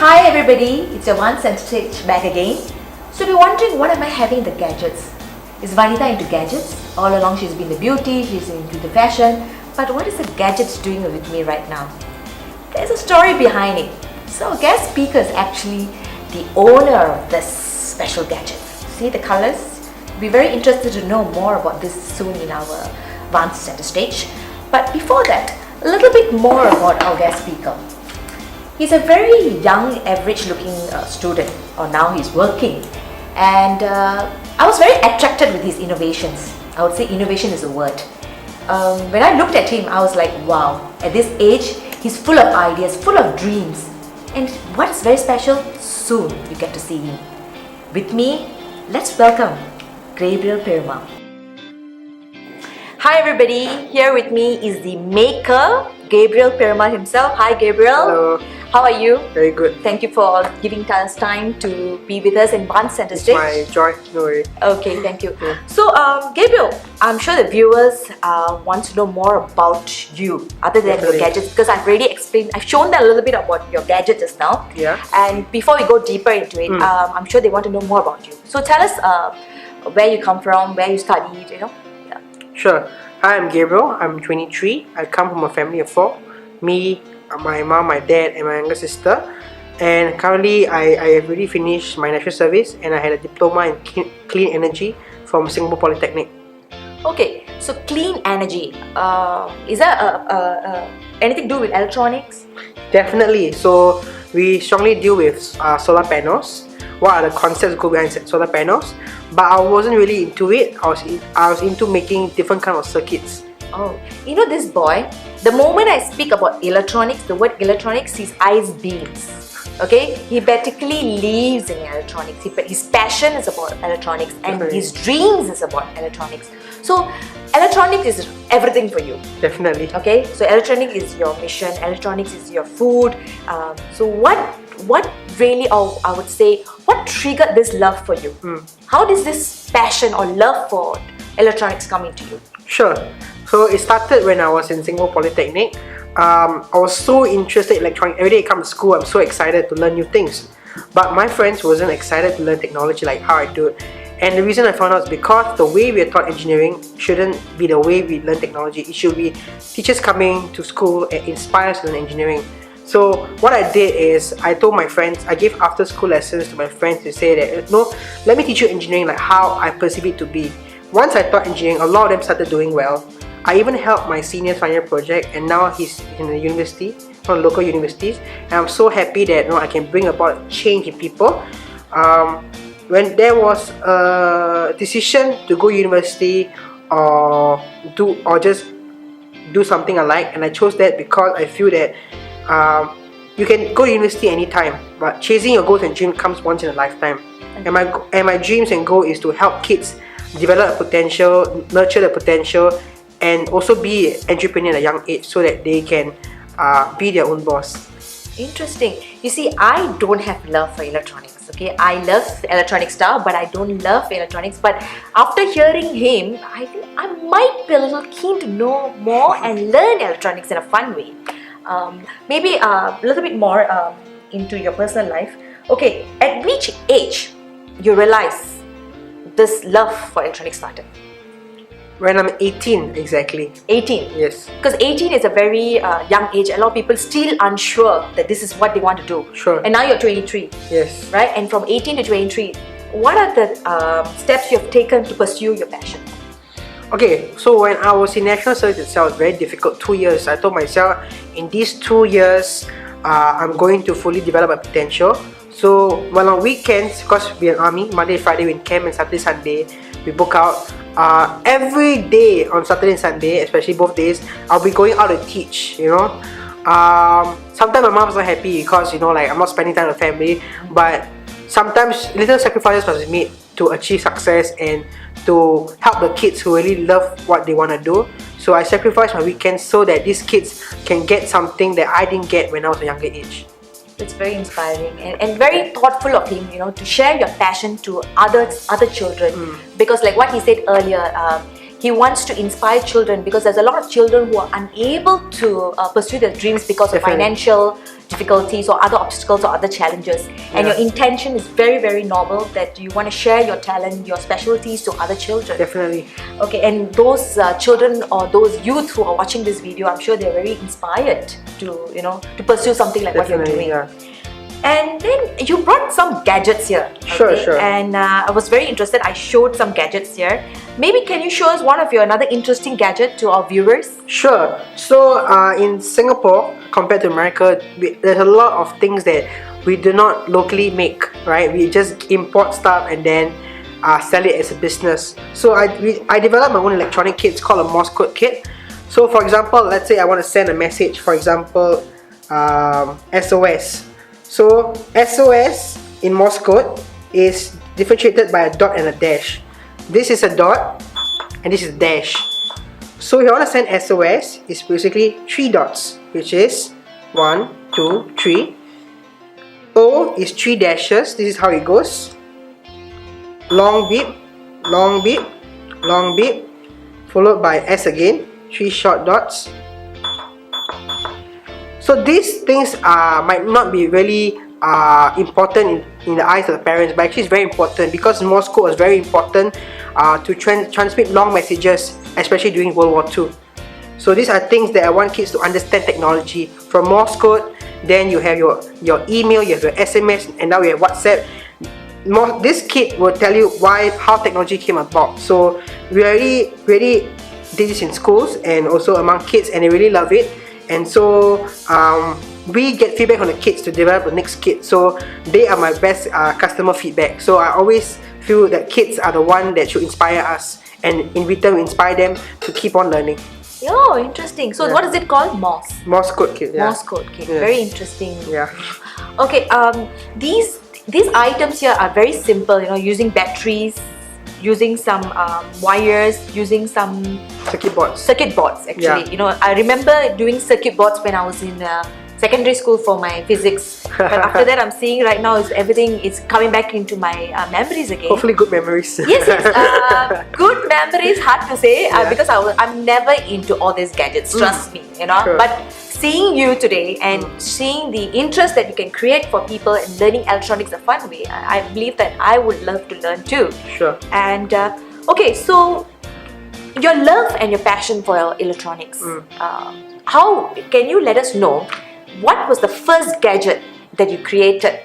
hi everybody, it's your Vanz Centerstage back again. So you're wondering, what am I having the gadgets? Is Vanita into gadgets? All along she's been the beauty, she's into the fashion, but what is the gadgets doing with me right now? There's a story behind it. So guest speaker is actually the owner of this special gadget. See the colors? Be very interested to know more about this soon in our Vanz Centerstage. But before that, a little bit more about our guest speaker. He's a very young, average-looking student, or now he's working, and I was very attracted with his innovations. I would say innovation is a word. When I looked at him, I was like, wow, at this age, he's full of ideas, full of dreams. And what's very special, soon you get to see him. With me, let's welcome Gabriel Perma. Hi everybody, here with me is the maker, Gabriel Perma himself. Hi Gabriel. Hello. How are you? Very good. Thank you for giving us time to be with us in Vanz Centerstage. My joy, no worry. Okay, thank you. Yeah. So, Gabriel, I'm sure the viewers want to know more about you other than Definitely. your gadgets, because I've already explained, I've shown them a little bit about your gadget just now. Yeah. And before we go deeper into it, I'm sure they want to know more about you. So tell us where you come from, where you studied, Yeah. Sure. Hi, I'm Gabriel. I'm 23. I come from a family of 4. Me, my mom, my dad, and my younger sister. And currently, I have already finished my national service, and I had a diploma in clean energy from Singapore Polytechnic. Okay, so clean energy. Is that anything to do with electronics? Definitely. So we strongly deal with solar panels. What are the concepts go behind solar panels? But I wasn't really into it. I was into making different kind of circuits. Oh, you know this boy, the moment I speak about electronics, the word electronics, his eyes beams. Okay, he basically lives in electronics. His passion is about electronics, and Definitely. his dreams is about electronics. So electronics is everything for you. Definitely. Okay, so electronics is your mission, electronics is your food. So what really, or I would say, what triggered this love for you? How does this passion or love for electronics come into you? Sure. So it started when I was in Singapore Polytechnic. I was so interested in electronics. Every day I come to school, I'm so excited to learn new things. But my friends wasn't excited to learn technology like how I do. And the reason I found out is because the way we are taught engineering shouldn't be the way we learn technology. It should be teachers coming to school and inspire us to learn engineering. So what I did is I told my friends, I gave after school lessons to my friends to say that, no, let me teach you engineering like how I perceive it to be. Once I taught engineering, a lot of them started doing well. I even helped my senior's final year project, and now he's in the university, from local universities, and I'm so happy that I can bring about change in people. When there was a decision to go university or just do something I like, and I chose that because I feel that you can go to university anytime, but chasing your goals and dreams comes once in a lifetime. And my dreams and goal is to help kids develop a potential, nurture the potential, and also be an entrepreneur at a young age so that they can be their own boss. Interesting. You see, I don't have love for electronics. Okay, I love electronic stuff, but I don't love electronics. But after hearing him, I think I might be a little keen to know more and learn electronics in a fun way. Maybe a little bit more into your personal life. Okay, at which age you realize this love for electronics started? When I'm 18, exactly. 18? Yes. Because 18 is a very young age. A lot of people still unsure that this is what they want to do. Sure. And now you're 23. Yes. Right? And from 18 to 23, what are the steps you have taken to pursue your passion? Okay, so when I was in national service itself, it was very difficult. 2 years. I told myself, in these 2 years, I'm going to fully develop my potential. So, while on weekends, because we're in army, Monday, Friday we in camp, and Saturday, Sunday, we book out. Every day on Saturday and Sunday, especially both days, I'll be going out to teach, Sometimes my mom's not happy because, I'm not spending time with family, but sometimes little sacrifices must be made to achieve success and to help the kids who really love what they want to do. So I sacrifice my weekends so that these kids can get something that I didn't get when I was a younger age. It's very inspiring and very thoughtful of him, to share your passion to other children. Because like what he said earlier, he wants to inspire children, because there's a lot of children who are unable to pursue their dreams because of Definitely. financial difficulties or other obstacles or other challenges. And your intention is very, very noble, that you want to share your talent, your specialties to other children. Definitely. Okay, and those children or those youth who are watching this video, I'm sure they're very inspired to, to pursue something like what you're doing. Yeah. And then you brought some gadgets here. Sure. And I was very interested. I showed some gadgets here. Maybe can you show us one of your another interesting gadget to our viewers? Sure. So in Singapore, compared to America, there's a lot of things that we do not locally make, right? We just import stuff and then sell it as a business. So I developed my own electronic kit. It's called a Morse code kit. So for example, let's say I want to send a message, for example, SOS. So SOS in Morse code is differentiated by a dot and a dash. This is a dot and this is a dash. So if you want to send SOS, it's basically 3 dots, which is 1, 2, 3. O is 3 dashes. This is how it goes. Long beep, long beep, long beep, followed by S again, 3 short dots. So these things might not be really important in the eyes of the parents, but actually it's very important, because Morse code was very important to transmit long messages, especially during World War II. So these are things that I want kids to understand technology. From Morse code, then you have your email, you have your SMS, and now we have WhatsApp. This kit will tell you how technology came about. So we really did this in schools and also among kids, and they really love it. And so we get feedback on the kids to develop the next kit. So they are my best customer feedback. So I always feel that kids are the one that should inspire us, and in return we inspire them to keep on learning. Oh, interesting. So what is it called? Morse code kit. Yeah. Morse code kit. Very interesting. Yeah. Okay. These items here are very simple. Using batteries, using some wires, using some Circuit boards. Circuit boards, actually. I remember doing circuit boards when I was in secondary school for my physics. But after that, I'm seeing right now everything is coming back into my memories again. Hopefully good memories. Yes. Good memories, hard to say, because I'm never into all these gadgets, trust me, Sure. But seeing you today and seeing the interest that you can create for people and learning electronics a fun way, I believe that I would love to learn too. Sure. And okay, so your love and your passion for electronics, how can you let us know what was the first gadget that you created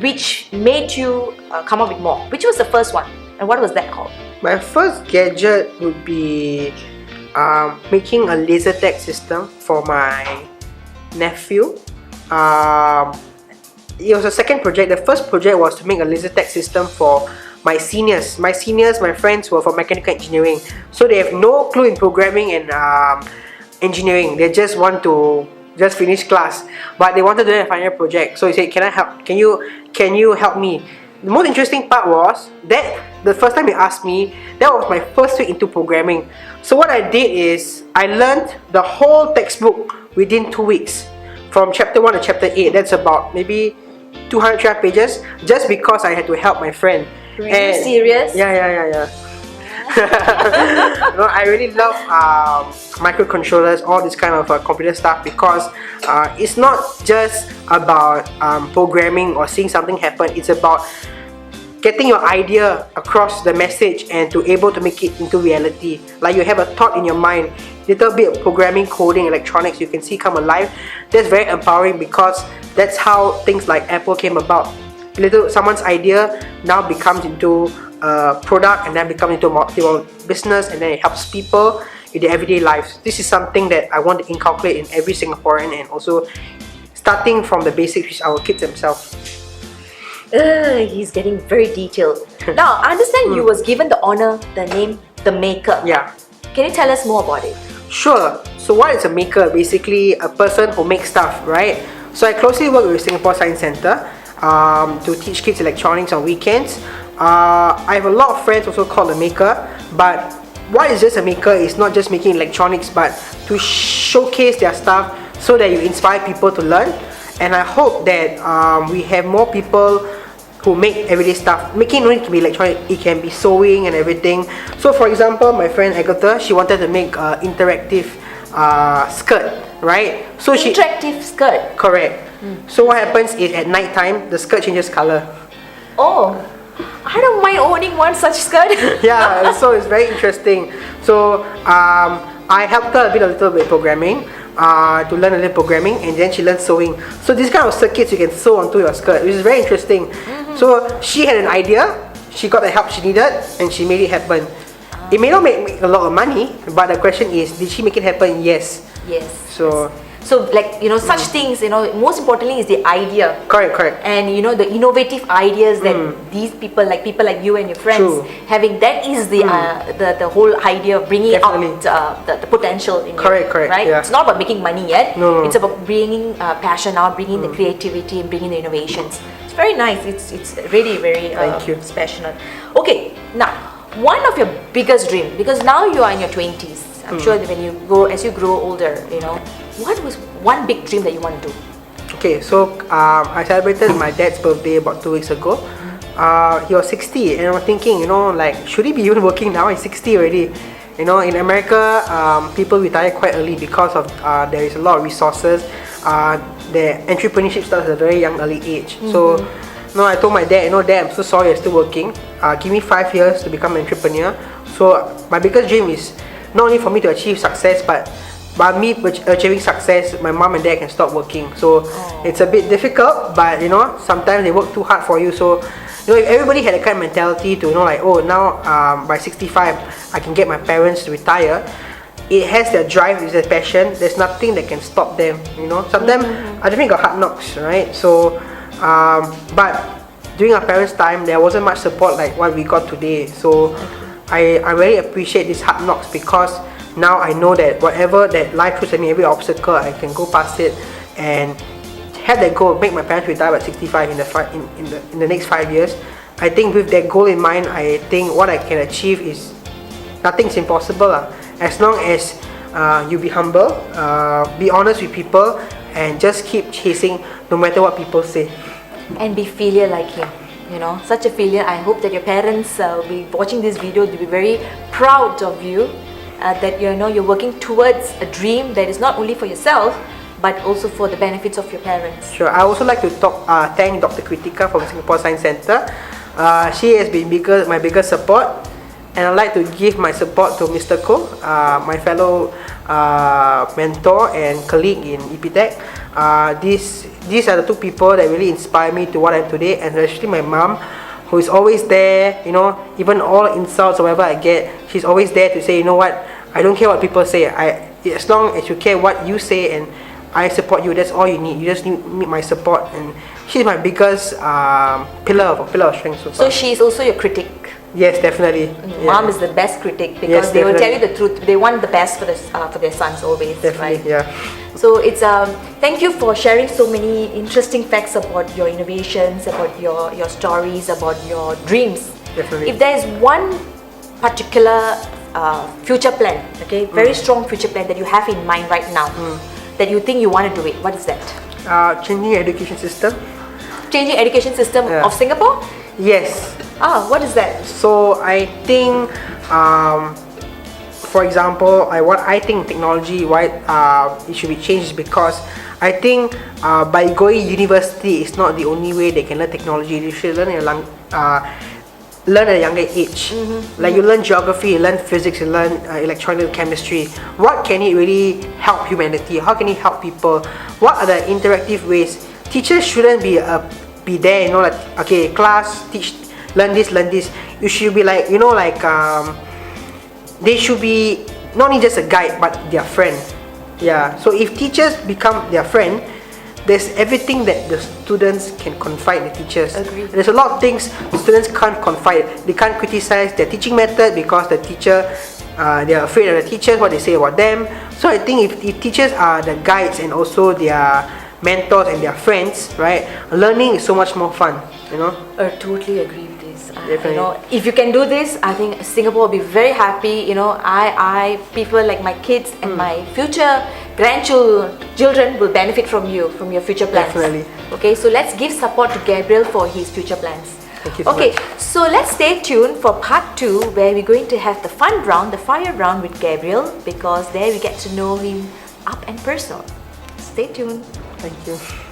which made you come up with more? Which was the first one, and what was that called? My first gadget would be making a laser tag system for my nephew. It was a second project. The first project was to make a laser tag system for my seniors. My friends were from mechanical engineering, so they have no clue in programming and engineering. They just want to finish class, but they wanted to do a final project. So he said, "Can I help? Can you help me?" The most interesting part was that the first time he asked me, that was my first week into programming. So what I did is I learned the whole textbook within 2 weeks, from chapter 1 to chapter 8. That's about maybe 200 pages, just because I had to help my friend. Are you serious? Yeah. No, I really love microcontrollers, all this kind of computer stuff, because it's not just about programming or seeing something happen. It's about getting your idea across the message and to able to make it into reality. Like you have a thought in your mind, little bit of programming, coding, electronics, you can see come alive. That's very empowering, because that's how things like Apple came about. Someone's idea now becomes into a product, and then becomes into a business, and then it helps people in their everyday lives. This is something that I want to inculcate in every Singaporean, and also starting from the basics with our kids themselves. He's getting very detailed. Now, I understand you was given the honor, the name, the maker. Yeah. Can you tell us more about it? Sure. So what is a maker? Basically a person who makes stuff, right? So I closely work with Singapore Science Centre to teach kids electronics on weekends. I have a lot of friends also called a maker, but what is just a maker is not just making electronics, but to showcase their stuff so that you inspire people to learn. And I hope that we have more people who make everyday stuff. Making no need to be electronic, it can be sewing and everything. So for example, my friend Agatha, she wanted to make interactive skirt, right? So Interactive skirt. Correct. So what happens is at night time, the skirt changes color. Oh, I don't mind owning one such skirt. Yeah, so it's very interesting. So I helped her a little bit programming, to learn a little programming, and then she learned sewing. So these kind of circuits you can sew onto your skirt, which is very interesting. So she had an idea, she got the help she needed, and she made it happen. It may not make a lot of money, but the question is, did she make it happen? Yes. Yes. So like, such things, most importantly is the idea. correct. And the innovative ideas that these people like you and your friends True. having, that is the whole idea of bringing Definitely. out the potential in Correct, you, right? yeah. It's not about making money yet. No. It's about bringing passion out, bringing the creativity, and bringing the innovations. It's very nice. It's really very Thank you. passionate. Okay, now one of your biggest dream, because now you are in your 20s. I'm sure that as you grow older, what was one big dream that you want to do? Okay, so I celebrated my dad's birthday about 2 weeks ago. He was 60, and I was thinking, should he be even working now? He's 60 already. In America, people retire quite early because of there is a lot of resources. The entrepreneurship starts at a very young, early age. So, I told my dad, Dad, I'm so sorry, I'm still working. Give me 5 years to become an entrepreneur. So my biggest dream is not only for me to achieve success, but by me achieving success, my mom and dad can stop working. So it's a bit difficult, but sometimes they work too hard for you. So if everybody had a kind of mentality to now by 65 I can get my parents to retire, it has their drive, it's their passion. There's nothing that can stop them. Sometimes I definitely got hard knocks, right? So but during our parents' time, there wasn't much support like what we got today. So I really appreciate these hard knocks, because now I know that whatever that life throws at me, every obstacle, I can go past it and have that goal, make my parents retire at 65 in the next 5 years. I think with that goal in mind, I think what I can achieve is nothing's impossible. As long as you be humble, be honest with people, and just keep chasing no matter what people say. And be failure like him. Such a failure. I hope that your parents will be watching this video. They'll be very proud of you, that you're working towards a dream that is not only for yourself, but also for the benefits of your parents. Sure. I also like to thank Dr. Kritika from Singapore Science Centre. She has been my biggest support, and I'd like to give my support to Mr. Ko, my fellow mentor and colleague in EPTech. These are the two people that really inspire me to what I am today, and especially my mom, who is always there. Even all insults or whatever I get, she's always there to say, what, I don't care what people say. As long as you care what you say and I support you, that's all you need. You just need my support, and she's my biggest pillar of strength so far. So she's also your critic. Yes, definitely. Mom is the best critic, because they will tell you the truth. They want the best for their sons always. Definitely, right? yeah. So it's thank you for sharing so many interesting facts about your innovations, about your stories, about your dreams. Definitely. If there is one particular future plan, very strong future plan that you have in mind right now, that you think you want to do it, what is that? Changing education system. Changing education system of Singapore? Yes. What is that? So I think, for example, what I think technology, why it should be changed, because I think by going university is not the only way they can learn technology. They should learn at a younger age. Like you learn geography, you learn physics, you learn electronic chemistry. What can it really help humanity? How can it help people? What are the interactive ways? Teachers shouldn't be there, okay, class, teach, learn this. You should be like, they should be not only just a guide, but their friend. Yeah. So if teachers become their friend, there's everything that the students can confide in the teachers. Agree. There's a lot of things students can't confide. They can't criticize their teaching method because the teacher, they are afraid of the teachers, what they say about them. So I think if teachers are the guides and also their mentors and their friends, right, learning is so much more fun. I totally agree with this. Definitely. If you can do this, I think Singapore will be very happy. People like my kids and my future grandchildren will benefit from your future plans. Definitely. Okay, so let's give support to Gabriel for his future plans. Thank you so Okay, much. so let's stay tuned for part 2 where we're going to have the fun round, the fire round with Gabriel, because there we get to know him up and personal. Stay tuned. Thank you.